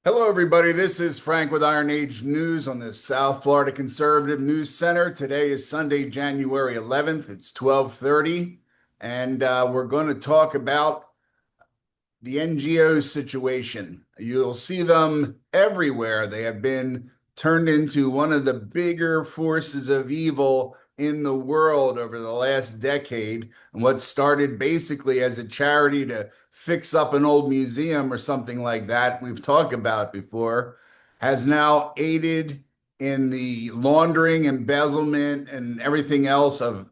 Hello, everybody. This is Frank with Iron Age News on the South Florida Conservative News Center. Today is Sunday, January 11th. It's 12:30, and we're going to talk about the NGO situation. You'll see them everywhere. They have been turned into one of the bigger forces of evil in the world over the last decade. And what started basically as a charity to fix up an old museum or something like that, we've talked about it before, has now aided in the laundering, embezzlement, and everything else of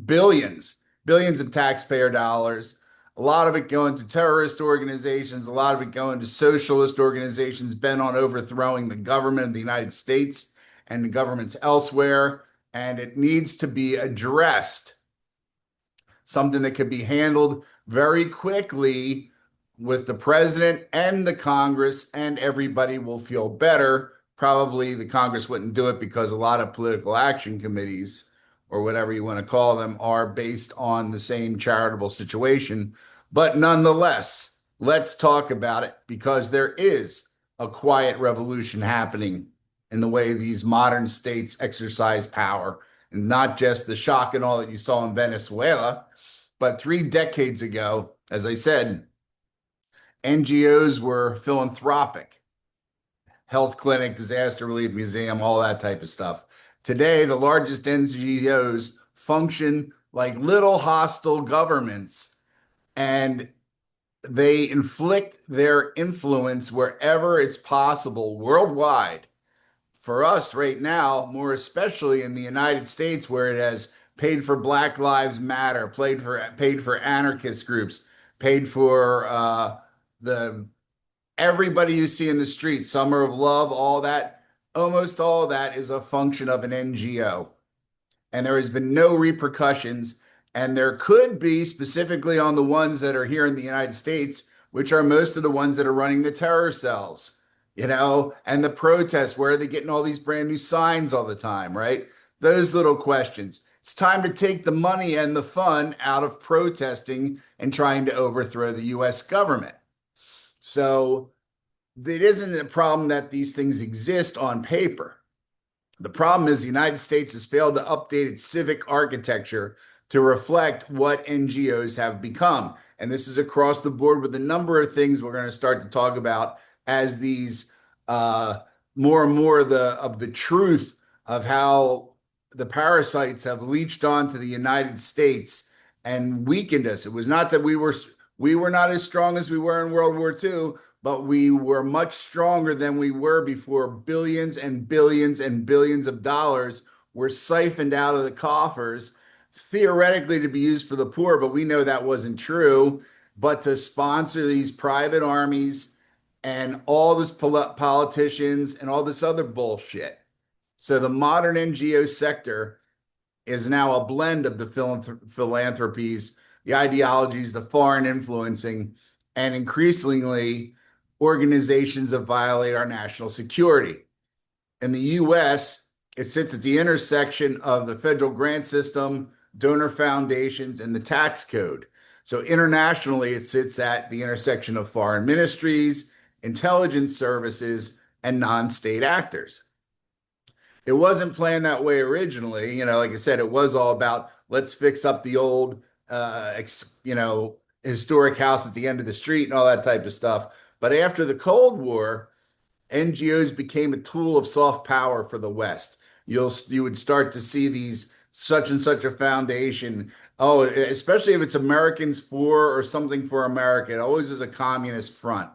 billions of taxpayer dollars, a lot of it going to terrorist organizations, a lot of it going to socialist organizations bent on overthrowing the government of the United States and the governments elsewhere. And it needs to be addressed, something that could be handled very quickly with the president and the Congress, and everybody will feel better. Probably the Congress wouldn't do it because a lot of political action committees, or whatever you want to call them, are based on the same charitable situation. But nonetheless, let's talk about it because there is a quiet revolution happening in the way these modern states exercise power, and not just the shock and all that you saw in Venezuela, but 3 decades ago, as I said, NGOs were philanthropic, health clinic, disaster relief museum, all that type of stuff. Today, the largest NGOs function like little hostile governments, and they inflict their influence wherever it's possible worldwide. For us right now, more especially in the United States, where it has paid for Black Lives Matter, paid for anarchist groups, paid for the everybody you see in the street, Summer of Love, all that, almost all that is a function of an NGO. And there has been no repercussions. And there could be, specifically on the ones that are here in the United States, which are most of the ones that are running the terror cells, and the protests. Where are they getting all these brand new signs all the time, right? Those little questions. It's time to take the money and the fun out of protesting and trying to overthrow the US government. So it isn't a problem that these things exist on paper. The problem is the United States has failed to update its civic architecture to reflect what NGOs have become. And this is across the board with a number of things we're going to start to talk about as these more and more of the truth of how the parasites have leached onto the United States and weakened us. It was not that we were not as strong as we were in World War II, but we were much stronger than we were before billions and billions and billions of dollars were siphoned out of the coffers, theoretically to be used for the poor, but we know that wasn't true, but to sponsor these private armies and all this politicians and all this other bullshit. So the modern NGO sector is now a blend of the philanthropies, the ideologies, the foreign influencing, and increasingly organizations that violate our national security. In the US, it sits at the intersection of the federal grant system, donor foundations, and the tax code. So internationally, it sits at the intersection of foreign ministries, intelligence services, and non-state actors. It wasn't planned that way originally. Like I said, it was all about let's fix up the old, historic house at the end of the street and all that type of stuff. But after the Cold War, NGOs became a tool of soft power for the West. You would start to see these such and such a foundation. Oh, especially if it's Americans for or something for America. It always was a communist front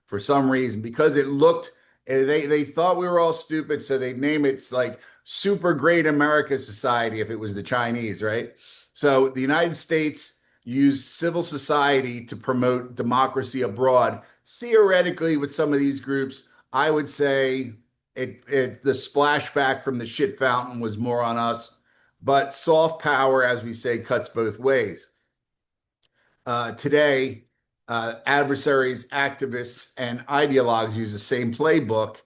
for some reason because it looked. They thought we were all stupid, so they name it like Super Great America Society if it was the Chinese, right? So the United States used civil society to promote democracy abroad. Theoretically, with some of these groups, I would say the splashback from the shit fountain was more on us, but soft power, as we say, cuts both ways. Today, adversaries, activists, and ideologues use the same playbook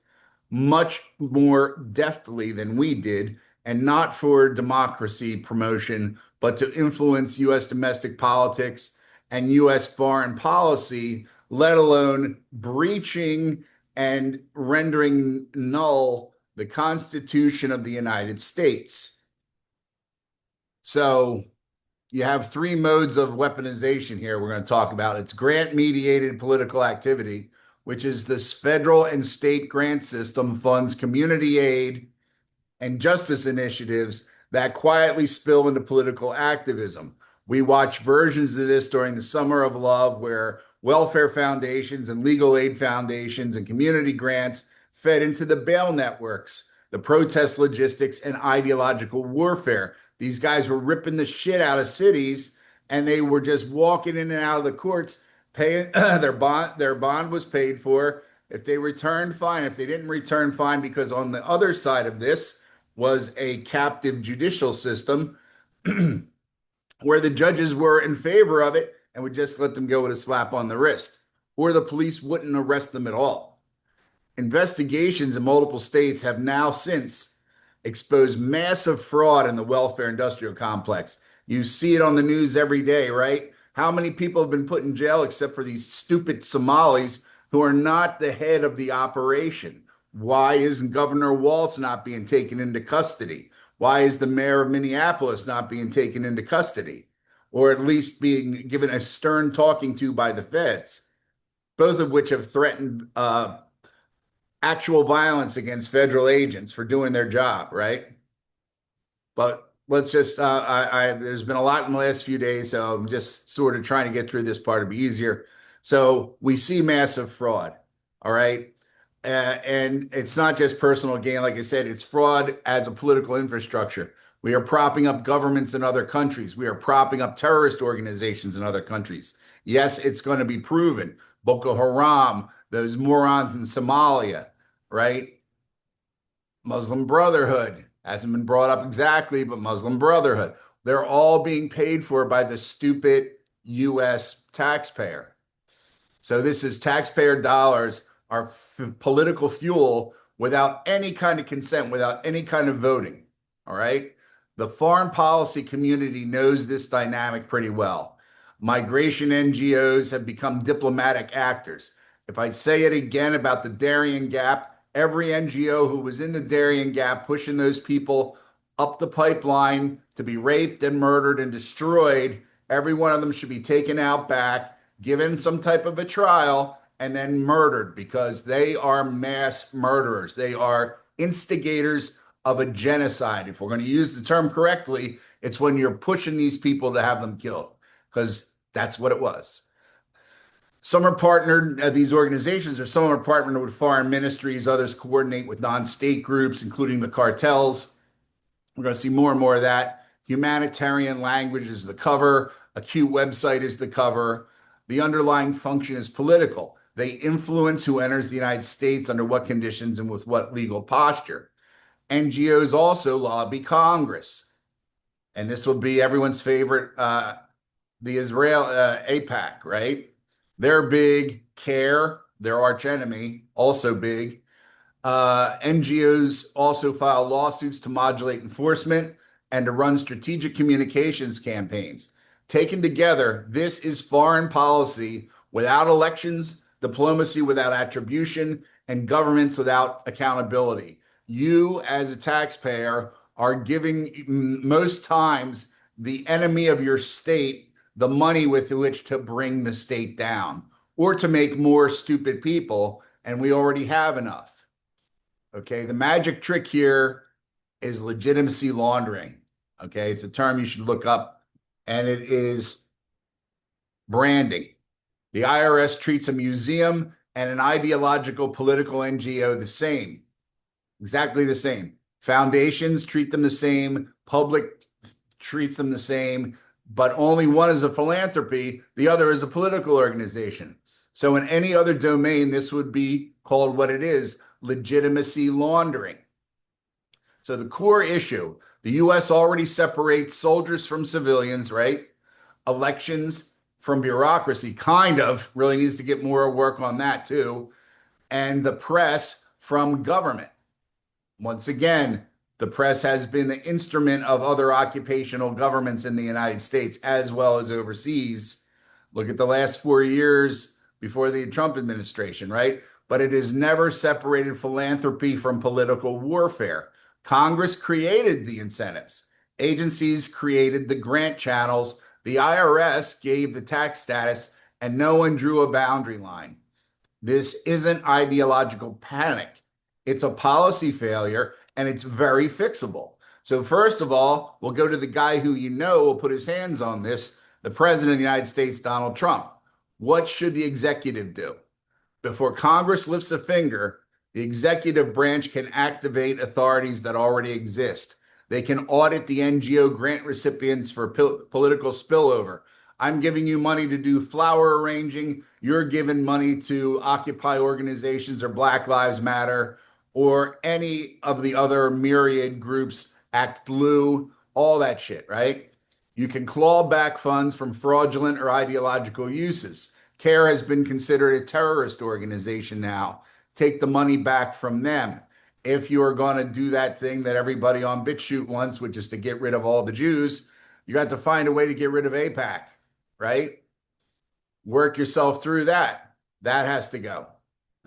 much more deftly than we did, and not for democracy promotion, but to influence U.S. domestic politics and U.S. foreign policy, let alone breaching and rendering null the Constitution of the United States. So you have three modes of weaponization here we're going to talk about. It's grant-mediated political activity, which is this federal and state grant system funds community aid and justice initiatives that quietly spill into political activism. We watch versions of this during the Summer of Love, where welfare foundations and legal aid foundations and community grants fed into the bail networks, the protest logistics, and ideological warfare. These guys were ripping the shit out of cities, and they were just walking in and out of the courts, paying their bond. Their bond was paid for. If they returned, fine. If they didn't return, fine. Because on the other side of this was a captive judicial system where the judges were in favor of it and would just let them go with a slap on the wrist, or the police wouldn't arrest them at all. Investigations in multiple states have now since exposed massive fraud in the welfare industrial complex. You see it on the news every day, right? How many people have been put in jail except for these stupid Somalis who are not the head of the operation? Why isn't Governor Walz not being taken into custody? Why is the mayor of Minneapolis not being taken into custody, or at least being given a stern talking to by the feds, both of which have threatened actual violence against federal agents for doing their job, right? But let's just, there's been a lot in the last few days, so I'm just sort of trying to get through this part to be easier. So we see massive fraud, all right? And it's not just personal gain. Like I said, it's fraud as a political infrastructure. We are propping up governments in other countries. We are propping up terrorist organizations in other countries. Yes, it's going to be proven. Boko Haram, those morons in Somalia, right? Muslim Brotherhood hasn't been brought up exactly, but Muslim Brotherhood. They're all being paid for by the stupid US taxpayer. So this is taxpayer dollars are political fuel without any kind of consent, without any kind of voting. All right. The foreign policy community knows this dynamic pretty well. Migration NGOs have become diplomatic actors. If I say it again about the Darien Gap, every NGO who was in the Darien Gap pushing those people up the pipeline to be raped and murdered and destroyed, every one of them should be taken out back, given some type of a trial, and then murdered, because they are mass murderers. They are instigators of a genocide. If we're going to use the term correctly, it's when you're pushing these people to have them killed, because that's what it was. Some are partnered, these organizations, or some are partnered with foreign ministries. Others coordinate with non-state groups, including the cartels. We're going to see more and more of that. Humanitarian language is the cover. A cute website is the cover. The underlying function is political. They influence who enters the United States, under what conditions, and with what legal posture. NGOs also lobby Congress. And this will be everyone's favorite, the Israel AIPAC, right? They're big. CARE, their arch enemy, also big. NGOs also file lawsuits to modulate enforcement and to run strategic communications campaigns. Taken together, this is foreign policy without elections, diplomacy without attribution, and governments without accountability. You, as a taxpayer, are giving most times the enemy of your state the money with which to bring the state down or to make more stupid people, and we already have enough. Okay, the magic trick here is legitimacy laundering. Okay, it's a term you should look up, and it is branding. The IRS treats a museum and an ideological political NGO the same, exactly the same. Foundations treat them the same, public treats them the same, but only one is a philanthropy, the other is a political organization. So in any other domain, this would be called what it is, legitimacy laundering. So the core issue, the US already separates soldiers from civilians, right? Elections from bureaucracy, kind of, really needs to get more work on that too. And the press from government. Once again, the press has been the instrument of other occupational governments in the United States as well as overseas. Look at the last 4 years before the Trump administration, right? but it has never separated philanthropy from political warfare. Congress created the incentives. Agencies created the grant channels. The IRS gave the tax status, and no one drew a boundary line. This isn't ideological panic. It's a policy failure, and it's very fixable. So first of all, we'll go to the guy who you know will put his hands on this, the President of the United States, Donald Trump. What should the executive do? Before Congress lifts a finger, the executive branch can activate authorities that already exist. They can audit the NGO grant recipients for political spillover. I'm giving you money to do flower arranging. You're giving money to Occupy organizations or Black Lives Matter or any of the other myriad groups, Act Blue, all that shit, right? You can claw back funds from fraudulent or ideological uses. CARE has been considered a terrorist organization now. Take the money back from them. If you are going to do that thing that everybody on BitChute wants, which is to get rid of all the Jews, you got to find a way to get rid of AIPAC, right? Work yourself through that. That has to go.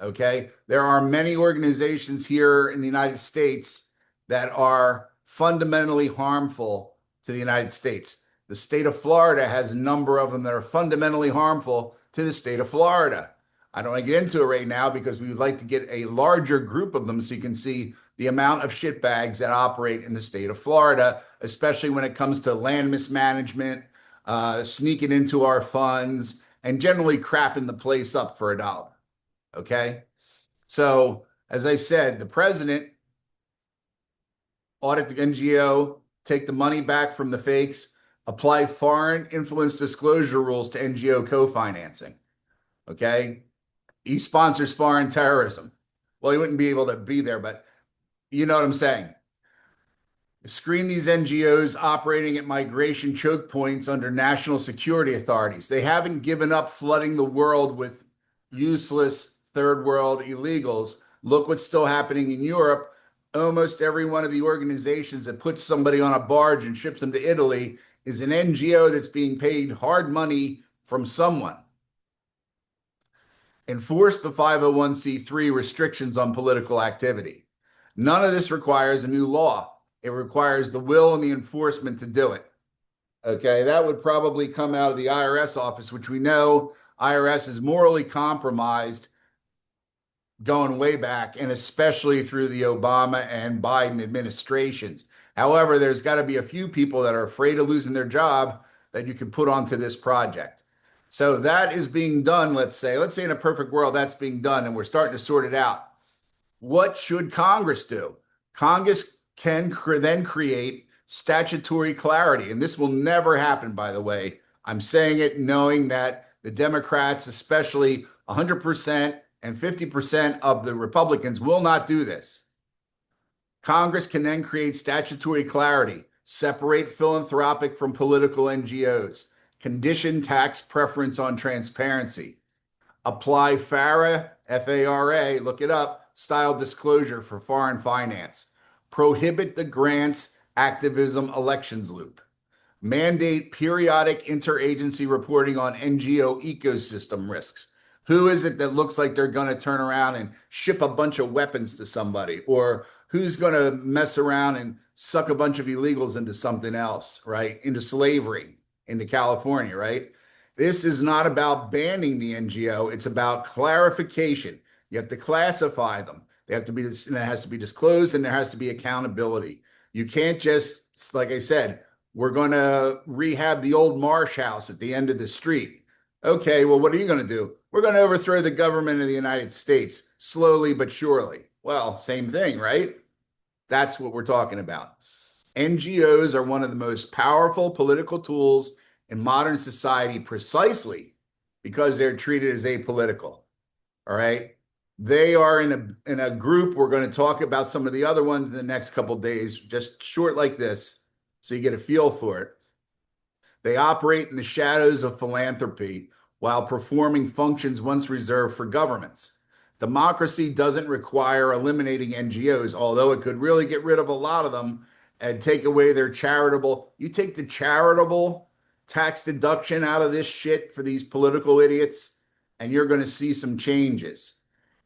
Okay. There are many organizations here in the United States that are fundamentally harmful to the United States. The state of Florida has a number of them that are fundamentally harmful to the state of Florida. I don't want to get into it right now because we would like to get a larger group of them so you can see the amount of shitbags that operate in the state of Florida, especially when it comes to land mismanagement, sneaking into our funds, and generally crapping the place up for $1. Okay. So, as I said, the president audit the NGO, take the money back from the fakes, apply foreign influence disclosure rules to NGO co-financing. Okay. He sponsors foreign terrorism. Well, he wouldn't be able to be there, but you know what I'm saying. Screen these NGOs operating at migration choke points under national security authorities. They haven't given up flooding the world with useless third world illegals. Look what's still happening in Europe. Almost every one of the organizations that puts somebody on a barge and ships them to Italy is an NGO that's being paid hard money from someone. Enforce the 501c3 restrictions on political activity. None of this requires a new law. It requires the will and the enforcement to do it. Okay, that would probably come out of the IRS office, which we know IRS is morally compromised going way back, and especially through the Obama and Biden administrations. However, there's got to be a few people that are afraid of losing their job that you can put onto this project. So that is being done, let's say in a perfect world, that's being done, and we're starting to sort it out. What should Congress do? Congress can then create statutory clarity, and this will never happen, by the way. I'm saying it knowing that the Democrats, especially 100% and 50% of the Republicans, will not do this. Congress can then create statutory clarity, separate philanthropic from political NGOs, condition tax preference on transparency, apply FARA, F-A-R-A, look it up, style disclosure for foreign finance, prohibit the grants activism elections loop, mandate periodic interagency reporting on NGO ecosystem risks. Who is it that looks like they're going to turn around and ship a bunch of weapons to somebody? Or who's going to mess around and suck a bunch of illegals into something else, right? Into slavery, into California, right? This is not about banning the NGO. It's about clarification. You have to classify them. They have to be, and it has to be disclosed, and there has to be accountability. You can't just, like I said, we're going to rehab the old Marsh house at the end of the street. Okay, well, what are you going to do? We're going to overthrow the government of the United States slowly but surely. Well, same thing, right? That's what we're talking about. NGOs are one of the most powerful political tools in modern society precisely because they're treated as apolitical. All right. They are in a group. We're going to talk about some of the other ones in the next couple of days, just short like this, so you get a feel for it. They operate in the shadows of philanthropy while performing functions once reserved for governments. Democracy doesn't require eliminating NGOs, although it could really get rid of a lot of them and take away their charitable. You take the charitable tax deduction out of this shit for these political idiots, and you're going to see some changes.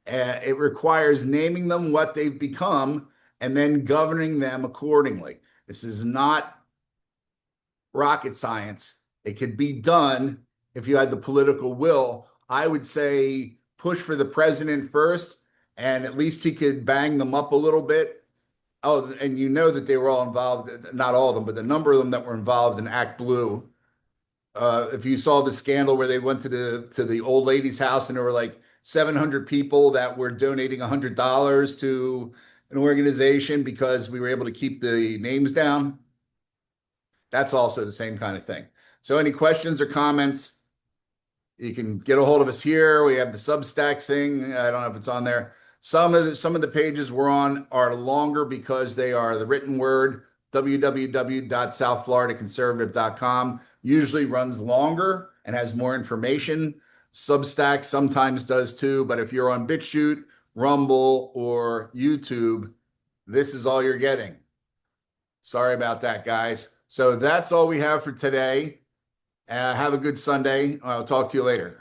It requires naming them what they've become and then governing them accordingly. This is not rocket science. It could be done if you had the political will. I would say push for the president first, and at least he could bang them up a little bit. Oh, and you know that they were all involved, not all of them, but the number of them that were involved in Act Blue. If you saw the scandal where they went to the old lady's house and there were like 700 people that were donating $100 to an organization because we were able to keep the names down, that's also the same kind of thing. So any questions or comments, you can get a hold of us here. We have the Substack thing. I don't know if it's on there. Some of the pages we're on are longer because they are the written word. www.southfloridaconservative.com usually runs longer and has more information. Substack sometimes does too, but if you're on BitChute, Rumble, or YouTube, this is all you're getting. Sorry about that, guys. So that's all we have for today. Have a good Sunday. I'll talk to you later.